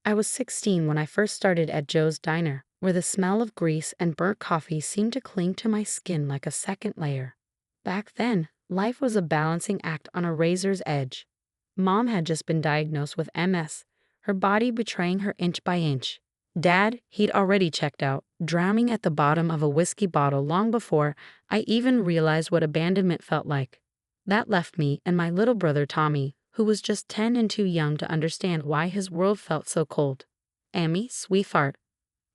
I was 16 when I first started at Joe's Diner, where the smell of grease and burnt coffee seemed to cling to my skin like a second layer. Back then, life was a balancing act on a razor's edge. Mom had just been diagnosed with MS, her body betraying her inch by inch. Dad, he'd already checked out, drowning at the bottom of a whiskey bottle long before I even realized what abandonment felt like. That left me and my little brother Tommy, who was just 10 and too young to understand why his world felt so cold. "Ammy, sweetheart,"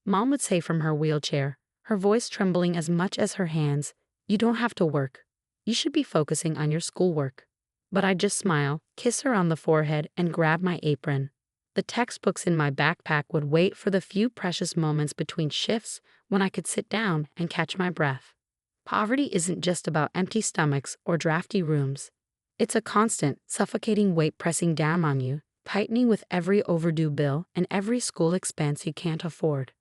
Mom would say from her wheelchair, her voice trembling as much as her hands, "you don't have to work. You should be focusing on your schoolwork." But I'd just smile, kiss her on the forehead, and grab my apron. The textbooks in my backpack would wait for the few precious moments between shifts when I could sit down and catch my breath. Poverty isn't just about empty stomachs or drafty rooms. It's a constant, suffocating weight pressing down on you, tightening with every overdue bill and every school expense you can't afford.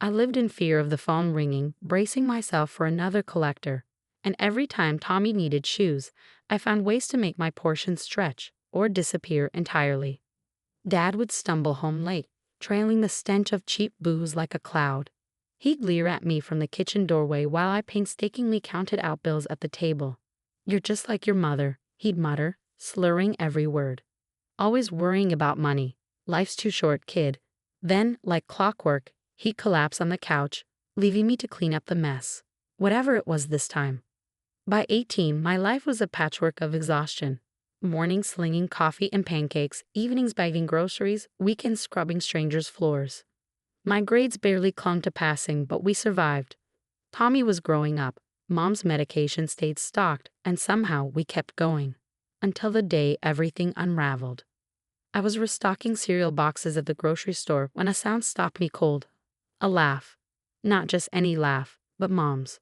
I lived in fear of the phone ringing, bracing myself for another collector. And every time Tommy needed shoes, I found ways to make my portion stretch or disappear entirely. Dad would stumble home late, trailing the stench of cheap booze like a cloud. He'd leer at me from the kitchen doorway while I painstakingly counted out bills at the table. "You're just like your mother," he'd mutter, slurring every word. "Always worrying about money. Life's too short, kid." Then, like clockwork, he'd collapse on the couch, leaving me to clean up the mess. Whatever it was this time. By 18, my life was a patchwork of exhaustion. Mornings slinging coffee and pancakes, evenings bagging groceries, weekends scrubbing strangers' floors. My grades barely clung to passing, but we survived. Tommy was growing up, Mom's medication stayed stocked, and somehow we kept going. Until the day everything unraveled. I was restocking cereal boxes at the grocery store when a sound stopped me cold. A laugh. Not just any laugh, but Mom's.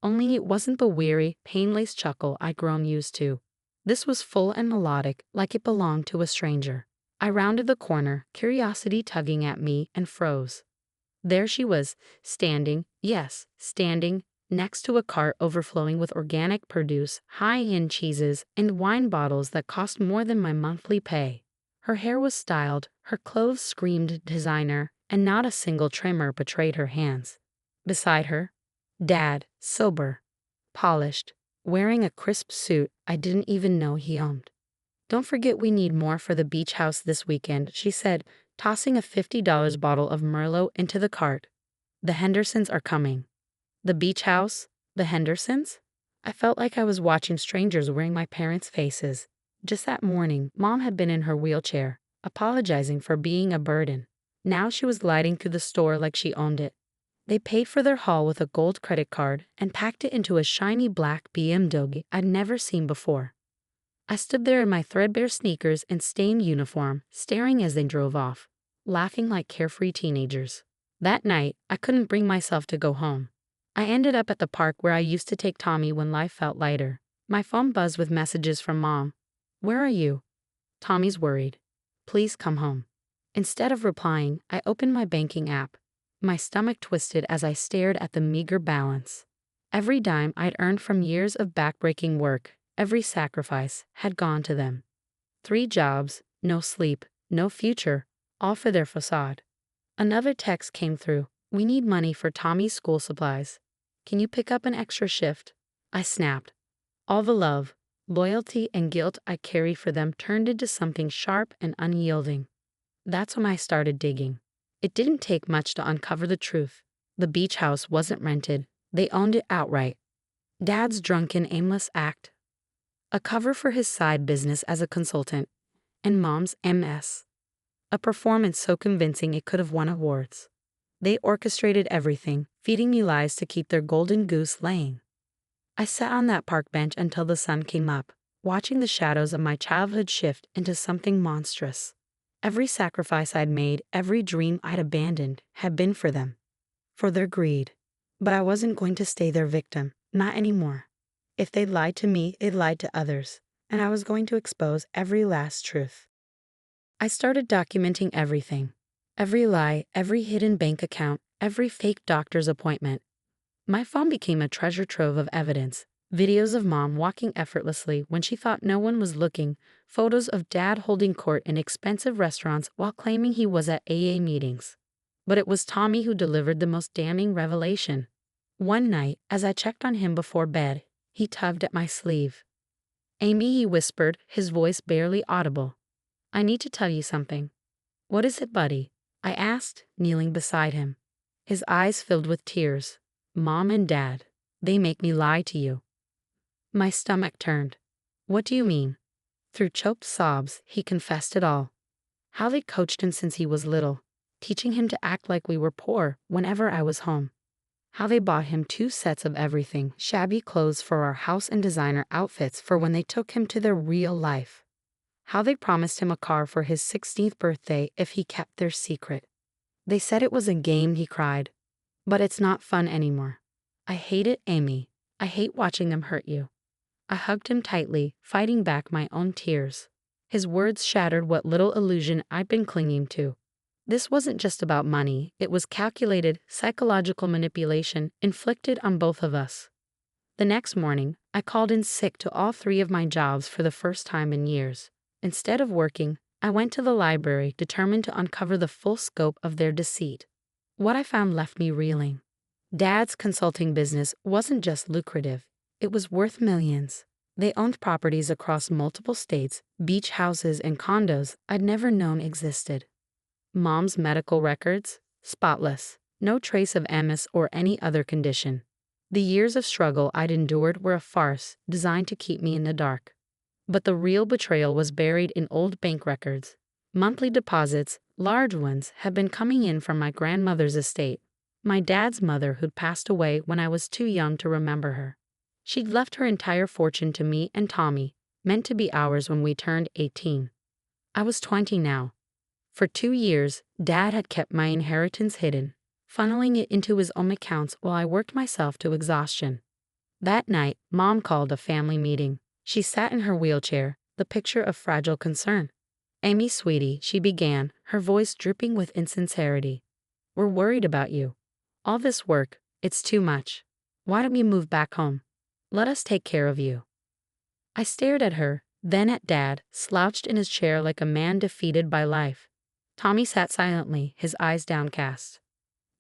Only it wasn't the weary, painless chuckle I'd grown used to. This was full and melodic, like it belonged to a stranger. I rounded the corner, curiosity tugging at me, and froze. There she was, standing, yes, standing, next to a cart overflowing with organic produce, high-end cheeses, and wine bottles that cost more than my monthly pay. Her hair was styled, her clothes screamed designer, and not a single trimmer betrayed her hands. Beside her, Dad, sober, polished, wearing a crisp suit I didn't even know he owned. "Don't forget we need more for the beach house this weekend," she said, tossing a $50 bottle of Merlot into the cart. "The Hendersons are coming." The beach house? The Hendersons? I felt like I was watching strangers wearing my parents' faces. Just that morning, Mom had been in her wheelchair, apologizing for being a burden. Now she was gliding through the store like she owned it. They paid for their haul with a gold credit card and packed it into a shiny black BMW I'd never seen before. I stood there in my threadbare sneakers and stained uniform, staring as they drove off, laughing like carefree teenagers. That night, I couldn't bring myself to go home. I ended up at the park where I used to take Tommy when life felt lighter. My phone buzzed with messages from Mom. "Where are you?" "Tommy's worried. Please come home." Instead of replying, I opened my banking app. My stomach twisted as I stared at the meager balance. Every dime I'd earned from years of backbreaking work, every sacrifice, had gone to them. 3 jobs, no sleep, no future, all for their facade. Another text came through. "We need money for Tommy's school supplies. Can you pick up an extra shift?" I snapped. All the love, loyalty, and guilt I carried for them turned into something sharp and unyielding. That's when I started digging. It didn't take much to uncover the truth. The beach house wasn't rented. They owned it outright. Dad's drunken, aimless act, a cover for his side business as a consultant, and Mom's MS, a performance so convincing it could have won awards. They orchestrated everything, feeding me lies to keep their golden goose laying. I sat on that park bench until the sun came up, watching the shadows of my childhood shift into something monstrous. Every sacrifice I'd made, every dream I'd abandoned, had been for them. For their greed. But I wasn't going to stay their victim, not anymore. If they lied to me, it lied to others, and I was going to expose every last truth. I started documenting everything. Every lie, every hidden bank account, every fake doctor's appointment. My phone became a treasure trove of evidence, Videos of mom walking effortlessly when she thought no one was looking, photos of dad holding court in expensive restaurants while claiming he was at AA meetings. But it was Tommy who delivered the most damning revelation. One night, as I checked on him before bed, he tugged at my sleeve. "Amy," he whispered, his voice barely audible. "I need to tell you something." "What is it, buddy?" I asked, kneeling beside him. His eyes filled with tears. "Mom and Dad, they make me lie to you." My stomach turned. "What do you mean?" Through choked sobs, he confessed it all. How they coached him since he was little, teaching him to act like we were poor whenever I was home. How they bought him 2 sets of everything, shabby clothes for our house and designer outfits for when they took him to their real life. How they promised him a car for his 16th birthday if he kept their secret. They said it was a game, he cried. "But it's not fun anymore. I hate it, Amy. I hate watching them hurt you." I hugged him tightly, fighting back my own tears. His words shattered what little illusion I'd been clinging to. This wasn't just about money, it was calculated, psychological manipulation inflicted on both of us. The next morning, I called in sick to all 3 of my jobs for the first time in years. Instead of working, I went to the library determined to uncover the full scope of their deceit. What I found left me reeling. Dad's consulting business wasn't just lucrative, it was worth millions. They owned properties across multiple states, beach houses and condos I'd never known existed. Mom's medical records? Spotless. No trace of MS or any other condition. The years of struggle I'd endured were a farce designed to keep me in the dark. But the real betrayal was buried in old bank records. Monthly deposits, large ones, had been coming in from my grandmother's estate, my dad's mother who'd passed away when I was too young to remember her. She'd left her entire fortune to me and Tommy, meant to be ours when we turned 18. I was 20 now. For 2 years, Dad had kept my inheritance hidden, funneling it into his own accounts while I worked myself to exhaustion. That night, Mom called a family meeting. She sat in her wheelchair, the picture of fragile concern. "Amy, sweetie," she began, her voice dripping with insincerity. "We're worried about you. All this work, it's too much. Why don't you move back home? Let us take care of you." I stared at her, then at Dad, slouched in his chair like a man defeated by life. Tommy sat silently, his eyes downcast.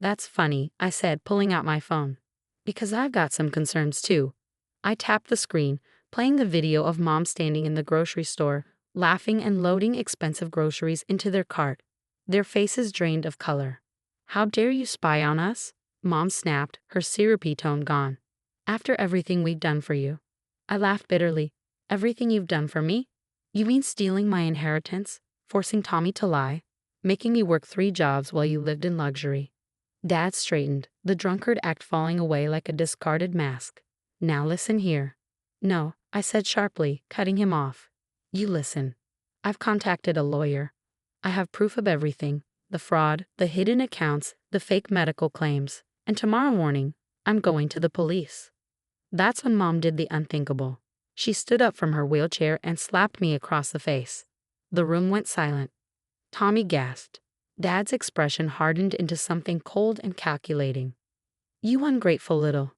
"That's funny," I said, pulling out my phone. "Because I've got some concerns too." I tapped the screen, playing the video of Mom standing in the grocery store, laughing and loading expensive groceries into their cart, their faces drained of color. "How dare you spy on us?" Mom snapped, her syrupy tone gone. "After everything we've done for you." I laughed bitterly. "Everything you've done for me? You mean stealing my inheritance, forcing Tommy to lie, making me work 3 jobs while you lived in luxury?" Dad straightened, the drunkard act falling away like a discarded mask. "Now listen here." "No," I said sharply, cutting him off. "You listen. I've contacted a lawyer. I have proof of everything, the fraud, the hidden accounts, the fake medical claims, and tomorrow morning, I'm going to the police." That's when Mom did the unthinkable. She stood up from her wheelchair and slapped me across the face. The room went silent. Tommy gasped. Dad's expression hardened into something cold and calculating. "You ungrateful little—"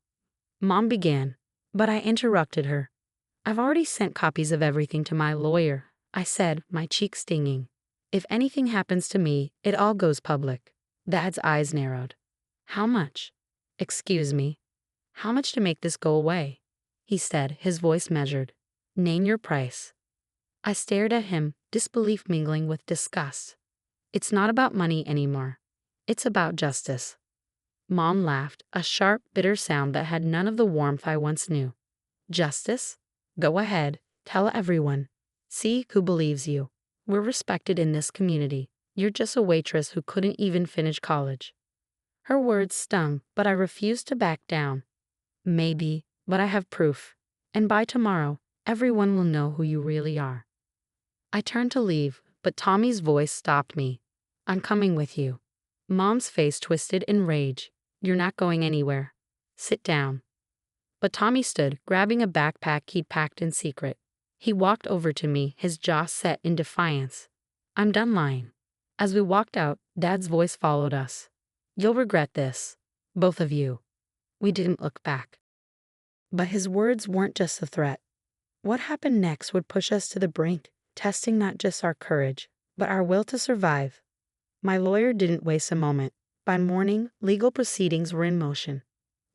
Mom began, but I interrupted her. "I've already sent copies of everything to my lawyer," I said, my cheek stinging. "If anything happens to me, it all goes public." Dad's eyes narrowed. "How much?" "Excuse me. How much to make this go away?" he said, his voice measured. "Name your price." I stared at him, disbelief mingling with disgust. "It's not about money anymore. It's about justice." Mom laughed, a sharp, bitter sound that had none of the warmth I once knew. "Justice? Go ahead, tell everyone. See who believes you. We're respected in this community. You're just a waitress who couldn't even finish college." Her words stung, but I refused to back down. "Maybe, but I have proof. And by tomorrow, everyone will know who you really are." I turned to leave, but Tommy's voice stopped me. "I'm coming with you." Mom's face twisted in rage. "You're not going anywhere. Sit down." But Tommy stood, grabbing a backpack he'd packed in secret. He walked over to me, his jaw set in defiance. "I'm done lying." As we walked out, Dad's voice followed us. "You'll regret this. Both of you." We didn't look back. But his words weren't just a threat. What happened next would push us to the brink, testing not just our courage, but our will to survive. My lawyer didn't waste a moment. By morning, legal proceedings were in motion.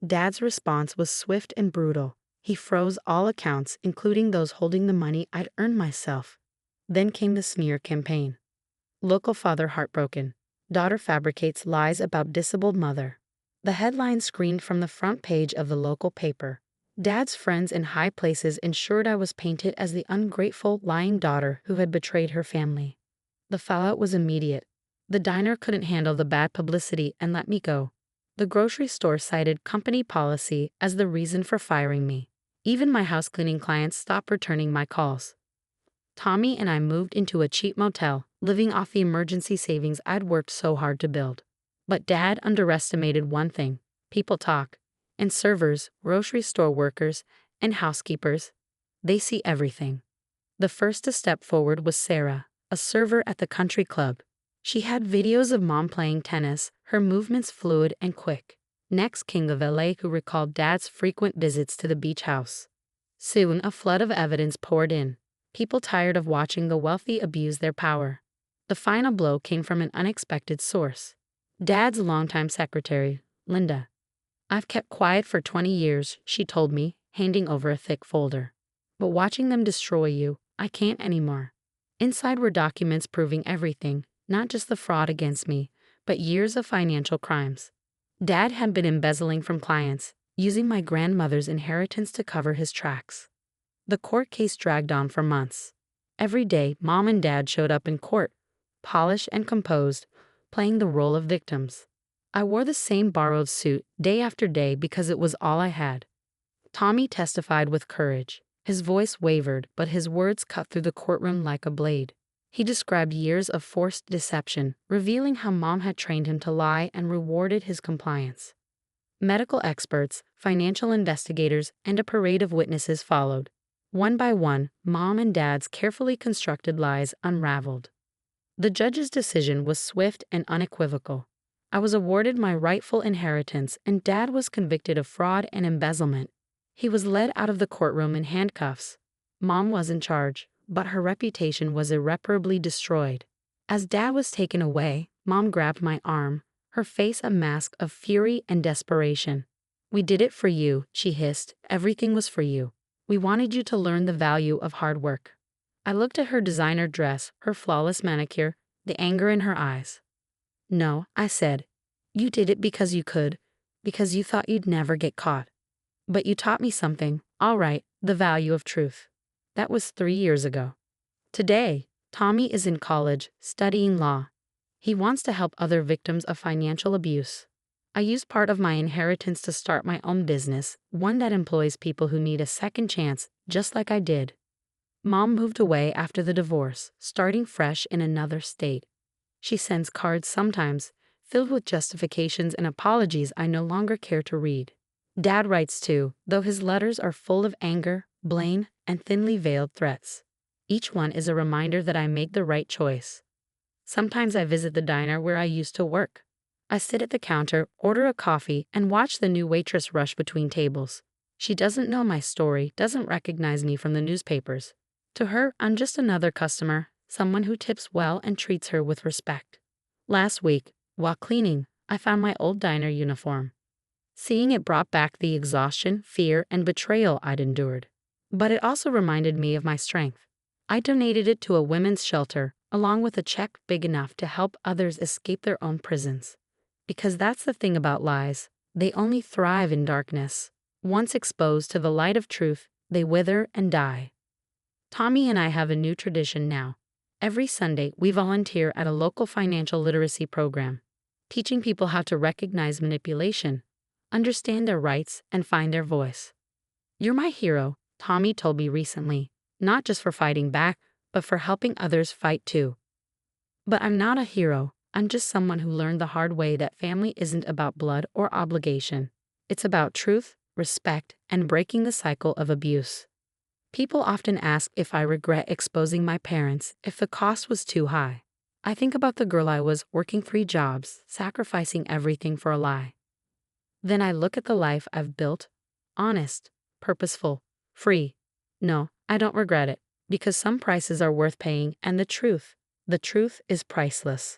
Dad's response was swift and brutal. He froze all accounts, including those holding the money I'd earned myself. Then came the smear campaign. Local father heartbroken. Daughter fabricates lies about disabled mother. The headline screamed from the front page of the local paper. Dad's friends in high places ensured I was painted as the ungrateful, lying daughter who had betrayed her family. The fallout was immediate. The diner couldn't handle the bad publicity and let me go. The grocery store cited company policy as the reason for firing me. Even my house cleaning clients stopped returning my calls. Tommy and I moved into a cheap motel, living off the emergency savings I'd worked so hard to build. But Dad underestimated one thing: people talk. And servers, grocery store workers, and housekeepers, they see everything. The first to step forward was Sarah, a server at the country club. She had videos of Mom playing tennis, her movements fluid and quick. Next, King of LA, who recalled Dad's frequent visits to the beach house. Soon, a flood of evidence poured in. People tired of watching the wealthy abuse their power. The final blow came from an unexpected source. Dad's longtime secretary, Linda. "I've kept quiet for 20 years, she told me, handing over a thick folder. "But watching them destroy you, I can't anymore." Inside were documents proving everything, not just the fraud against me, but years of financial crimes. Dad had been embezzling from clients, using my grandmother's inheritance to cover his tracks. The court case dragged on for months. Every day, Mom and Dad showed up in court, polished and composed, playing the role of victims. I wore the same borrowed suit day after day because it was all I had. Tommy testified with courage. His voice wavered, but his words cut through the courtroom like a blade. He described years of forced deception, revealing how Mom had trained him to lie and rewarded his compliance. Medical experts, financial investigators, and a parade of witnesses followed. One by one, Mom and Dad's carefully constructed lies unraveled. The judge's decision was swift and unequivocal. I was awarded my rightful inheritance, and Dad was convicted of fraud and embezzlement. He was led out of the courtroom in handcuffs. Mom was in charge, but her reputation was irreparably destroyed. As Dad was taken away, Mom grabbed my arm, her face a mask of fury and desperation. "We did it for you," she hissed. "Everything was for you. We wanted you to learn the value of hard work." I looked at her designer dress, her flawless manicure, the anger in her eyes. "No," I said. "You did it because you could, because you thought you'd never get caught. But you taught me something, all right, the value of truth." That was 3 years ago. Today, Tommy is in college, studying law. He wants to help other victims of financial abuse. I used part of my inheritance to start my own business, one that employs people who need a second chance, just like I did. Mom moved away after the divorce, starting fresh in another state. She sends cards sometimes, filled with justifications and apologies I no longer care to read. Dad writes too, though his letters are full of anger, blame, and thinly veiled threats. Each one is a reminder that I made the right choice. Sometimes I visit the diner where I used to work. I sit at the counter, order a coffee, and watch the new waitress rush between tables. She doesn't know my story, doesn't recognize me from the newspapers. To her, I'm just another customer, someone who tips well and treats her with respect. Last week, while cleaning, I found my old diner uniform. Seeing it brought back the exhaustion, fear, and betrayal I'd endured. But it also reminded me of my strength. I donated it to a women's shelter, along with a check big enough to help others escape their own prisons. Because that's the thing about lies, they only thrive in darkness. Once exposed to the light of truth, they wither and die. Tommy and I have a new tradition now. Every Sunday, we volunteer at a local financial literacy program, teaching people how to recognize manipulation, understand their rights, and find their voice. "You're my hero," Tommy told me recently, "not just for fighting back, but for helping others fight too." But I'm not a hero. I'm just someone who learned the hard way that family isn't about blood or obligation. It's about truth, respect, and breaking the cycle of abuse. People often ask if I regret exposing my parents, if the cost was too high. I think about the girl I was, working 3 jobs, sacrificing everything for a lie. Then I look at the life I've built, honest, purposeful, free. No, I don't regret it, because some prices are worth paying, and the truth is priceless.